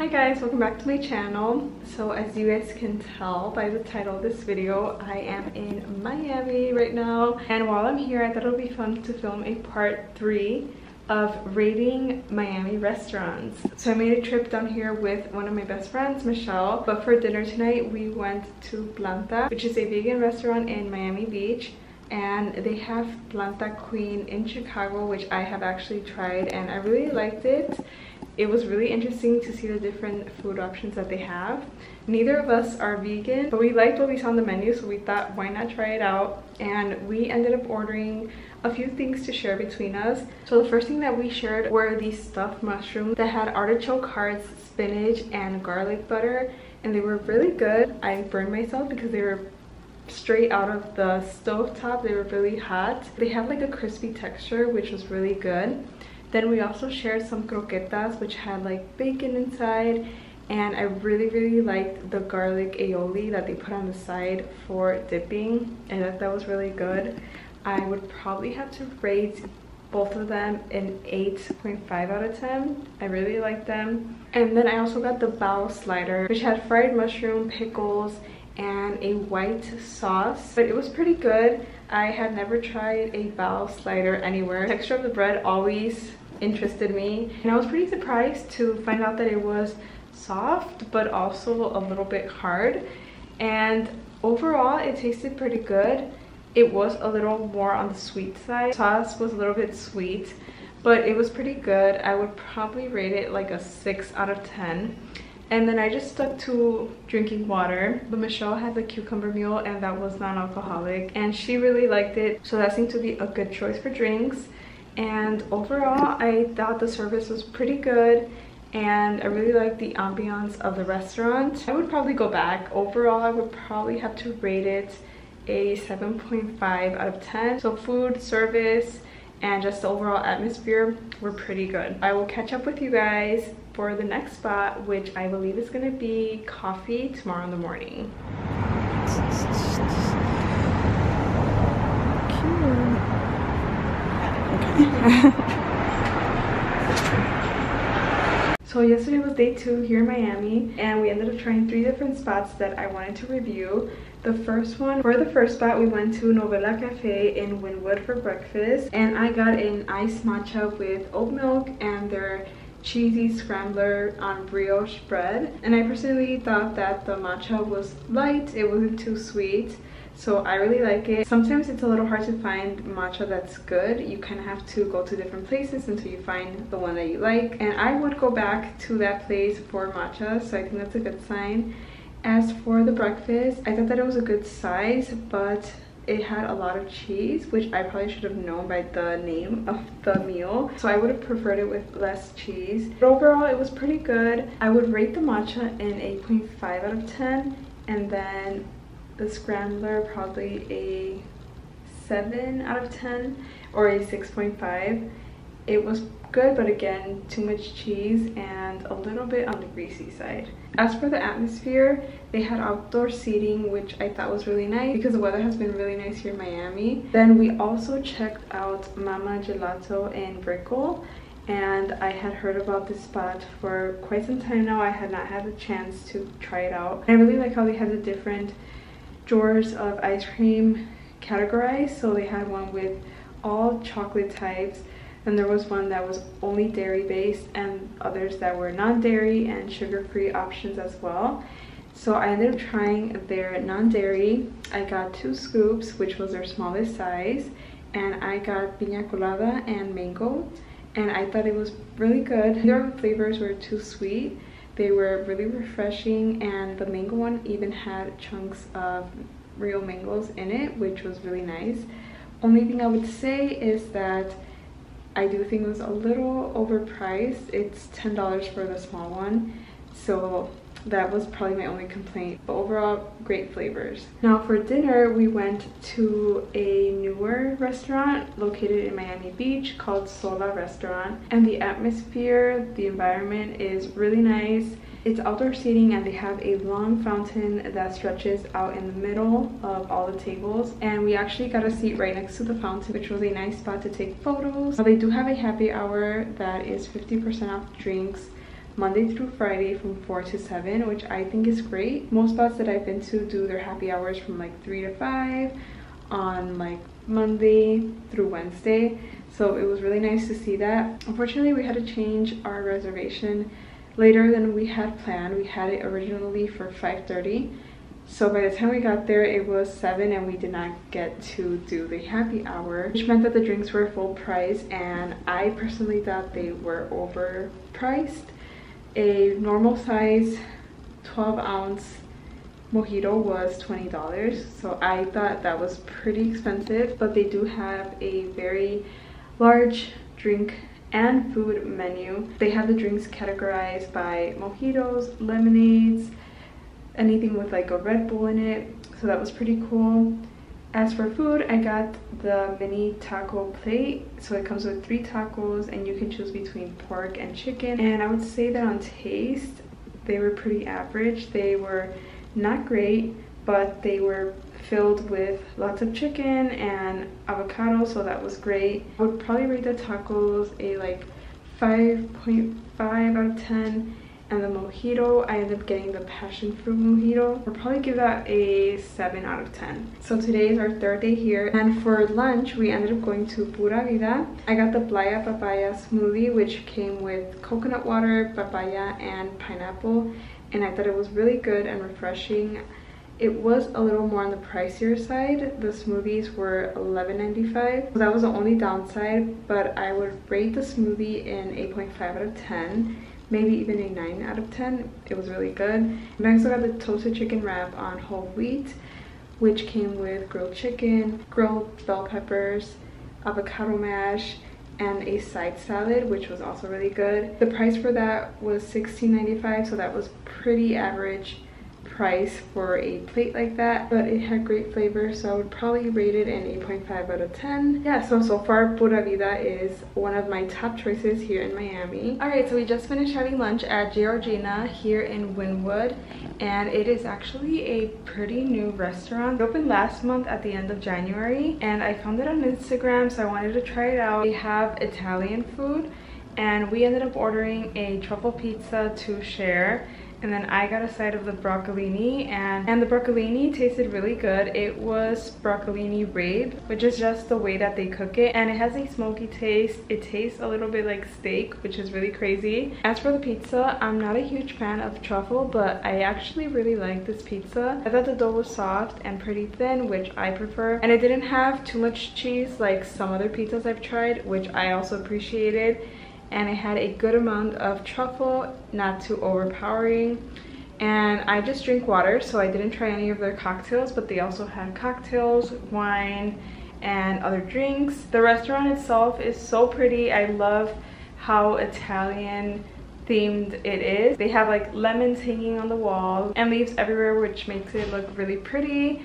Hi guys, welcome back to my channel. So as you guys can tell by the title of this video, I am in Miami right now, and while I'm here I thought it would be fun to film a part 3 of rating Miami restaurants. So I made a trip down here with one of my best friends, Michelle, but for dinner tonight we went to Planta, which is a vegan restaurant in Miami Beach, and they have Planta Queen in Chicago, which I have actually tried and I really liked it. It was really interesting to see the different food options that they have. Neither of us are vegan, but we liked what we saw on the menu, so we thought why not try it out, and we ended up ordering a few things to share between us. So the first thing that we shared were these stuffed mushrooms that had artichoke hearts, spinach, and garlic butter, and they were really good. I burned myself because they were straight out of the stove top. They were really hot. They have like a crispy texture, which was really good. Then we also shared some croquetas, which had like bacon inside, and I really liked the garlic aioli that they put on the side for dipping, and that was really good. I would probably have to rate both of them an 8.5 out of 10. I really liked them. And then I also got the bao slider, which had fried mushroom, pickles, and a white sauce, but it was pretty good. I had never tried a bao slider anywhere. The texture of the bread always interested me, and I was pretty surprised to find out that it was soft but also a little bit hard, and overall it tasted pretty good. It was a little more on the sweet side. The sauce was a little bit sweet, but it was pretty good. I would probably rate it like a 6 out of 10. And then I just stuck to drinking water, but Michelle had the cucumber mule and that was non-alcoholic, and she really liked it, so that seemed to be a good choice for drinks. And overall I thought the service was pretty good, and I really liked the ambiance of the restaurant. I would probably go back. Overall I would probably have to rate it a 7.5 out of 10. So food, service, and just the overall atmosphere were pretty good. I will catch up with you guys for the next spot, which I believe is going to be coffee tomorrow in the morning. So yesterday was day 2 here in Miami, and we ended up trying 3 different spots that I wanted to review. For the first spot, we went to Novella Cafe in Wynwood for breakfast, and I got an iced matcha with oat milk and their cheesy scrambler on brioche bread. And I personally thought that the matcha was light, it wasn't too sweet, so I really like it. Sometimes it's a little hard to find matcha that's good. You kind of have to go to different places until you find the one that you like, and I would go back to that place for matcha, so I think that's a good sign. As for the breakfast, I thought that it was a good size, but it had a lot of cheese, which I probably should have known by the name of the meal, so I would have preferred it with less cheese. But overall it was pretty good. I would rate the matcha an 8.5 out of 10, and then the scrambler probably a 7 out of 10 or a 6.5. It was good, but again, too much cheese and a little bit on the greasy side. As for the atmosphere, they had outdoor seating, which I thought was really nice because the weather has been really nice here in Miami. Then we also checked out Mama Gelato in Brickell, and I had heard about this spot for quite some time now. I had not had the chance to try it out. I really like how they had the different drawers of ice cream categorized. So they had one with all chocolate types, and there was one that was only dairy based, and others that were non-dairy and sugar-free options as well. So I ended up trying their non-dairy. I got 2 scoops, which was their smallest size, and I got piña colada and mango, and I thought it was really good. Neither of the flavors were too sweet. They were really refreshing, and the mango one even had chunks of real mangoes in it, which was really nice. Only thing I would say is that I do think it was a little overpriced. It's $10 for the small one, so that was probably my only complaint, but overall great flavors. Now for dinner, we went to a newer restaurant located in Miami Beach called Sola Restaurant, and the atmosphere, the environment is really nice. It's outdoor seating, and they have a long fountain that stretches out in the middle of all the tables, and we actually got a seat right next to the fountain, which was a nice spot to take photos. Now, they do have a happy hour that is 50% off drinks, Monday through Friday from 4 to 7, which I think is great. Most spots that I've been to do their happy hours from like 3 to 5 on like Monday through Wednesday. So it was really nice to see that. Unfortunately, we had to change our reservation later than we had planned. We had it originally for 5:30. So by the time we got there, it was 7 and we did not get to do the happy hour, which meant that the drinks were full price, and I personally thought they were overpriced. A normal size 12-ounce mojito was $20, so I thought that was pretty expensive, but they do have a very large drink and food menu. They have the drinks categorized by mojitos, lemonades, anything with like a Red Bull in it, so that was pretty cool. As for food, I got the mini taco plate, so it comes with 3 tacos and you can choose between pork and chicken, and I would say that on taste they were pretty average. They were not great, but they were filled with lots of chicken and avocado, so that was great. I would probably rate the tacos a like 5.5 out of 10. And the mojito, I ended up getting the passion fruit mojito. I'll probably give that a 7 out of 10. So today is our 3rd day here, and for lunch we ended up going to Pura Vida. I got the Playa Papaya smoothie, which came with coconut water, papaya, and pineapple, and I thought it was really good and refreshing. It was a little more on the pricier side. The smoothies were $11.95. So that was the only downside, but I would rate the smoothie an 8.5 out of 10. Maybe even a 9 out of 10. It was really good. And I also got the toasted chicken wrap on whole wheat, which came with grilled chicken, grilled bell peppers, avocado mash, and a side salad, which was also really good. The price for that was $16.95, so that was pretty average price for a plate like that, but it had great flavor, so I would probably rate it an 8.5 out of 10. Yeah, so far Pura Vida is one of my top choices here in Miami. Alright, so we just finished having lunch at Georgina here in Wynwood, and it is actually a pretty new restaurant. It opened last month at the end of January, and I found it on Instagram, so I wanted to try it out. They have Italian food, and we ended up ordering a truffle pizza to share. And then I got a side of the broccolini, and the broccolini tasted really good. It was broccolini rabe, which is just the way that they cook it, and it has a smoky taste. It tastes a little bit like steak, which is really crazy. As for the pizza, I'm not a huge fan of truffle, but I actually really like this pizza. I thought the dough was soft and pretty thin, which I prefer, and it didn't have too much cheese like some other pizzas I've tried, which I also appreciated. And it had a good amount of truffle, not too overpowering. And I just drink water, so I didn't try any of their cocktails, but they also had cocktails, wine, and other drinks. The restaurant itself is so pretty. I love how Italian themed it is. They have like lemons hanging on the wall and leaves everywhere, which makes it look really pretty.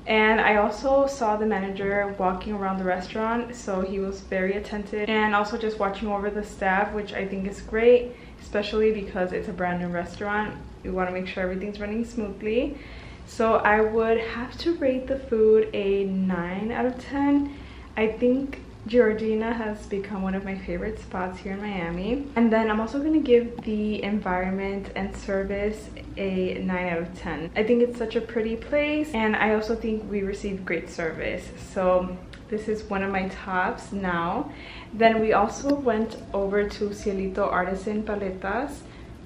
And I also saw the manager walking around the restaurant, so he was very attentive, and also just watching over the staff, which I think is great, especially because it's a brand new restaurant. We want to make sure everything's running smoothly. So I would have to rate the food a 9 out of 10. I think Georgina has become one of my favorite spots here in Miami. And then I'm also going to give the environment and service a 9 out of 10. I think it's such a pretty place, and I also think we received great service. So this is one of my tops now. Then we also went over to Cielito Artisan Paletas,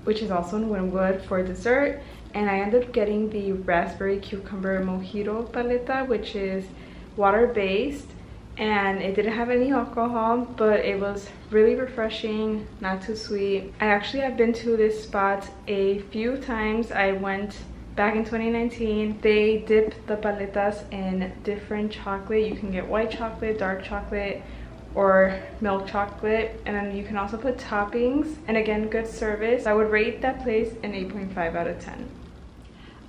which is also in Wynwood, for dessert. And I ended up getting the raspberry cucumber mojito paleta, which is water-based. And it didn't have any alcohol, but it was really refreshing, not too sweet. I actually have been to this spot a few times. I went back in 2019. They dip the paletas in different chocolate. You can get white chocolate, dark chocolate, or milk chocolate, and then you can also put toppings. And again, good service. I would rate that place an 8.5 out of 10.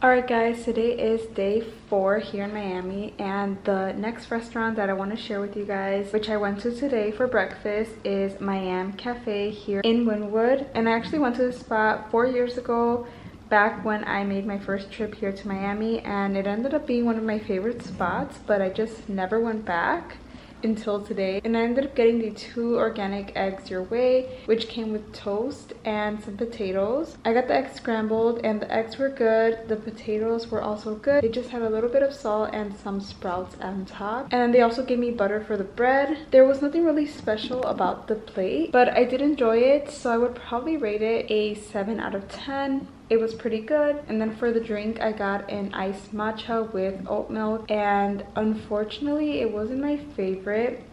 Alright guys, today is day 4 here in Miami, and the next restaurant that I want to share with you guys, which I went to today for breakfast, is Miami Cafe here in Wynwood. And I actually went to this spot 4 years ago, back when I made my first trip here to Miami, and it ended up being one of my favorite spots, but I just never went back until today, and I ended up getting the 2 organic eggs your way, which came with toast and some potatoes. I got the eggs scrambled and the eggs were good. The potatoes were also good. They just had a little bit of salt and some sprouts on top, and they also gave me butter for the bread. There was nothing really special about the plate, but I did enjoy it, so I would probably rate it a 7 out of 10. It was pretty good. And then for the drink, I got an iced matcha with oat milk, and unfortunately it wasn't my favorite.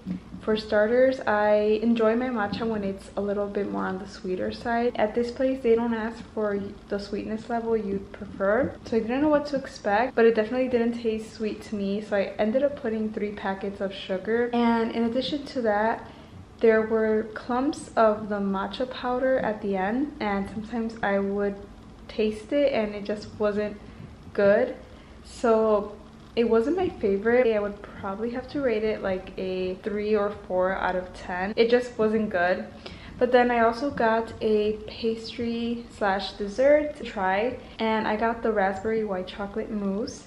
For starters, I enjoy my matcha when it's a little bit more on the sweeter side. At this place, they don't ask for the sweetness level you'd prefer, so I didn't know what to expect, but it definitely didn't taste sweet to me, so I ended up putting 3 packets of sugar. And in addition to that, there were clumps of the matcha powder at the end, and sometimes I would taste it and it just wasn't good, so it wasn't my favorite. I would probably have to rate it like a 3 or 4 out of 10. It just wasn't good. But then I also got a pastry slash dessert to try, and I got the raspberry white chocolate mousse.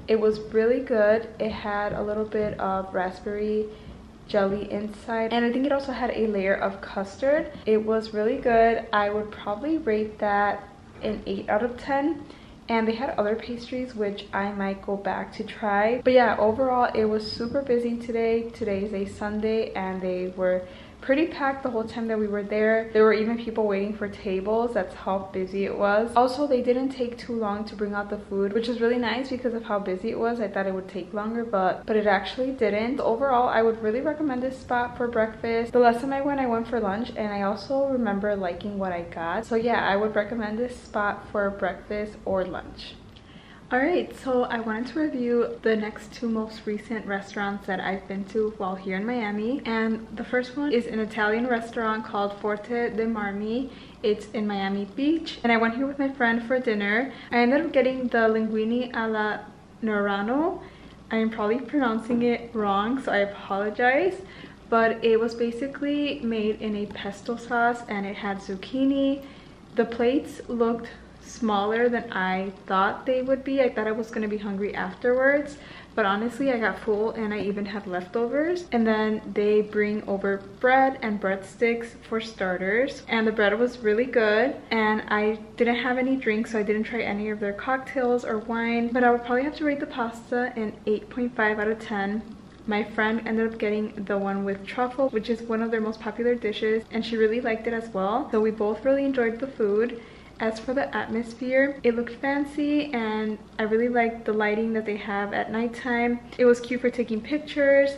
It was really good. It had a little bit of raspberry jelly inside, and I think it also had a layer of custard. It was really good. I would probably rate that an 8 out of 10. And they had other pastries which I might go back to try. But yeah, overall it was super busy today. Today is a Sunday and they were pretty packed the whole time that we were there. There were even people waiting for tables. That's how busy it was. Also, they didn't take too long to bring out the food, which is really nice because of how busy it was. I thought it would take longer, but it actually didn't. So overall, I would really recommend this spot for breakfast. The last time I went for lunch, and I also remember liking what I got. So yeah, I would recommend this spot for breakfast or lunch. Alright, so I wanted to review the next 2 most recent restaurants that I've been to while here in Miami. And the first one is an Italian restaurant called Forte dei Marmi. It's in Miami Beach. And I went here with my friend for dinner. I ended up getting the linguine alla Norano. I am probably pronouncing it wrong, so I apologize. But it was basically made in a pesto sauce and it had zucchini. The plates looked smaller than I thought they would be. I thought I was gonna be hungry afterwards, but honestly I got full and I even had leftovers. And then they bring over bread and breadsticks for starters, and the bread was really good. And I didn't have any drinks, so I didn't try any of their cocktails or wine, but I would probably have to rate the pasta an 8.5 out of 10. My friend ended up getting the one with truffle, which is one of their most popular dishes, and she really liked it as well, so we both really enjoyed the food. As for the atmosphere, it looked fancy and I really liked the lighting that they have at nighttime. It was cute for taking pictures,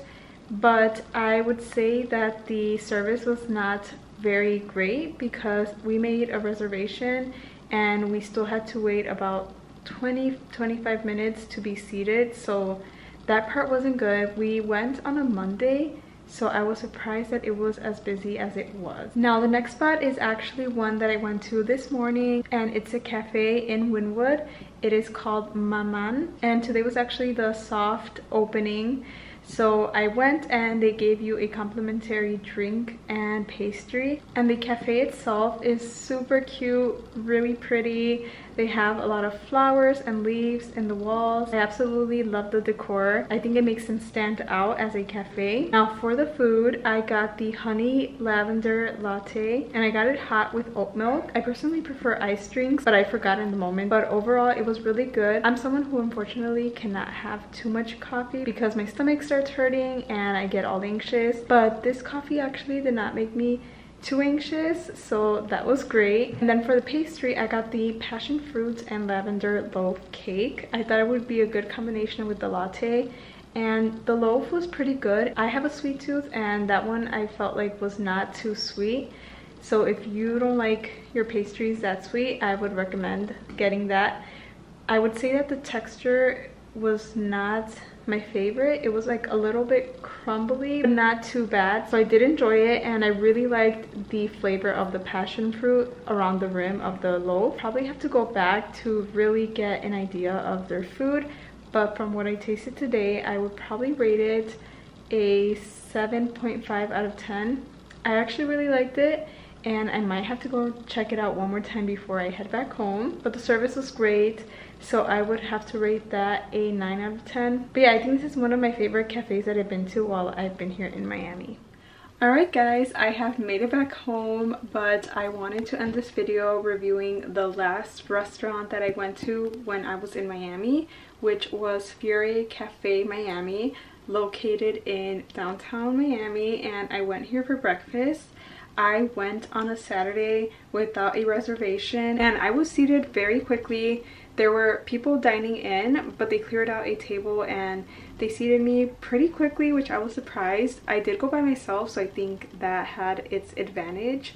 but I would say that the service was not very great because we made a reservation and we still had to wait about 20-25 minutes to be seated, so that part wasn't good. We went on a Monday, so I was surprised that it was as busy as it was. Now the next spot is actually one that I went to this morning, and it's a cafe in Wynwood. It is called Maman, and today was actually the soft opening. So I went and they gave you a complimentary drink and pastry, and the cafe itself is super cute, really pretty. They have a lot of flowers and leaves in the walls. I absolutely love the decor. I think it makes them stand out as a cafe. Now for the food, I got the honey lavender latte, and I got it hot with oat milk. I personally prefer iced drinks, but I forgot in the moment. But overall, it was really good. I'm someone who unfortunately cannot have too much coffee because my stomach starts hurting and I get all anxious. But this coffee actually did not make me too anxious, so that was great. And then for the pastry, I got the passion fruit and lavender loaf cake. I thought it would be a good combination with the latte, and the loaf was pretty good. I have a sweet tooth, and that one I felt like was not too sweet, so if you don't like your pastries that sweet, I would recommend getting that. I would say that the texture was not my favorite. It was like a little bit crumbly, but not too bad, so I did enjoy it. And I really liked the flavor of the passion fruit around the rim of the loaf. Probably have to go back to really get an idea of their food, but from what I tasted today, I would probably rate it a 7.5 out of 10. I actually really liked it. and I might have to go check it out one more time before I head back home. But the service was great, so I would have to rate that a 9 out of 10. But yeah, I think this is one of my favorite cafes that I've been to while I've been here in Miami. Alright guys, I have made it back home, but I wanted to end this video reviewing the last restaurant that I went to when I was in Miami, which was Fiore Cafe Miami, located in downtown Miami, and I went here for breakfast. I went on a Saturday without a reservation, and I was seated very quickly. There were people dining in, but they cleared out a table and they seated me pretty quickly, which I was surprised. I did go by myself, so I think that had its advantage.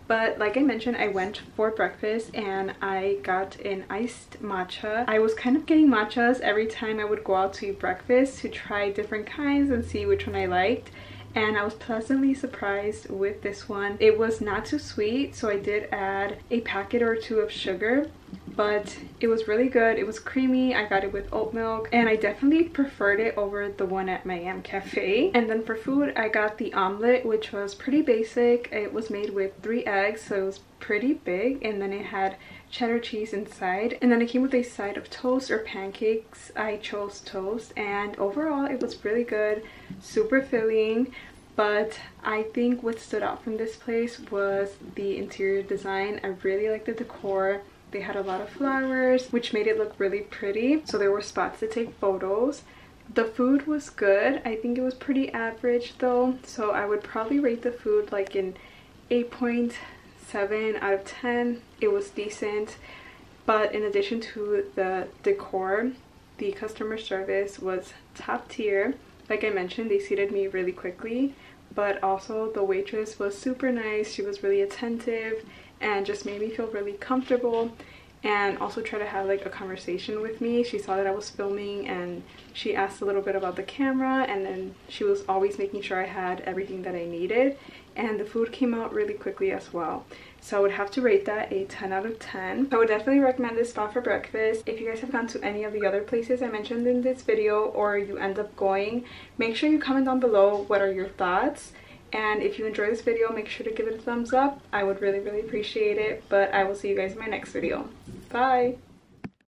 But like I mentioned, I went for breakfast and I got an iced matcha. I was kind of getting matchas every time I would go out to eat breakfast to try different kinds and see which one I liked. And I was pleasantly surprised with this one. It was not too sweet, so I did add a packet or two of sugar, but it was really good. It was creamy. I got it with oat milk, and I definitely preferred it over the one at Miami Cafe. And then for food, I got the omelet, which was pretty basic. It was made with 3 eggs, so it was pretty big, and then it had cheddar cheese inside, and then it came with a side of toast or pancakes. I chose toast, and overall it was really good, super filling. But I think what stood out from this place was the interior design. I really liked the decor. They had a lot of flowers, which made it look really pretty, so there were spots to take photos. The food was good. I think it was pretty average though, so I would probably rate the food like an 8.7 out of 10. It was decent, but in addition to the decor, the customer service was top tier. Like I mentioned, they seated me really quickly, but also the waitress was super nice. She was really attentive and just made me feel really comfortable, and also try to have like a conversation with me. She saw that I was filming and she asked a little bit about the camera, and then she was always making sure I had everything that I needed, and the food came out really quickly as well. So I would have to rate that a 10 out of 10. I would definitely recommend this spot for breakfast. If you guys have gone to any of the other places I mentioned in this video, or you end up going, make sure you comment down below what are your thoughts. And if you enjoyed this video, make sure to give it a thumbs up. I would really appreciate it. But I will see you guys in my next video. Bye!